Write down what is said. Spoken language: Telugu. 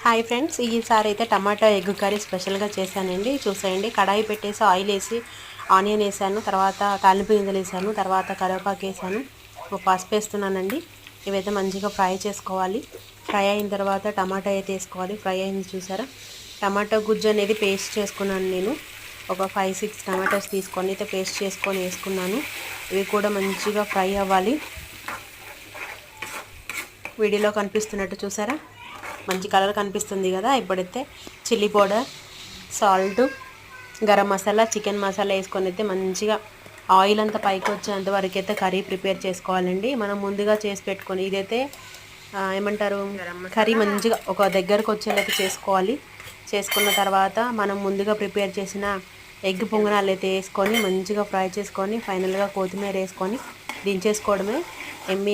హాయ్ ఫ్రెండ్స్, ఈసారి అయితే టమాటా ఎగ్ కర్రీ స్పెషల్గా చేశానండి. చూసేయండి, కడాయి పెట్టేసి ఆయిల్ వేసి ఆనియన్ వేసాను, తర్వాత తాలింపు గింజలు వేసాను, తర్వాత కరివేపాకు వేసాను, పసుపు వేస్తున్నానండి. ఇవైతే మంచిగా ఫ్రై చేసుకోవాలి. ఫ్రై అయిన తర్వాత టమాటా అయితే వేసుకోవాలి. ఫ్రై అయింది చూసారా. టమాటా గుజ్జు అనేది పేస్ట్ చేసుకున్నాను నేను. ఒక 5-6 టమాటాస్ తీసుకొని అయితే పేస్ట్ చేసుకొని వేసుకున్నాను. ఇవి కూడా మంచిగా ఫ్రై అవ్వాలి. వీడియోలో కనిపిస్తున్నట్టు చూసారా, మంచి కలర్ కనిపిస్తుంది కదా. ఇప్పుడైతే chilli powder, salt, garam masala, chicken masala వేసుకొని అయితే మంచిగా ఆయిల్ అంతా పైకి వచ్చేంత వరకు అయితే కర్రీ ప్రిపేర్ చేసుకోవాలండి. మనం ముందుగా చేసి పెట్టుకొని ఇదైతే ఏమంటారు, కర్రీ మంచిగా ఒక దగ్గరకు వచ్చేలాగా చేసుకోవాలి. చేసుకున్న తర్వాత మనం ముందుగా ప్రిపేర్ చేసిన ఎగ్ పొంగనాలు అయితే వేసుకొని మంచిగా ఫ్రై చేసుకొని ఫైనల్గా కొత్తిమీర వేసుకొని దించేసుకోవడమే. ఎమ్మి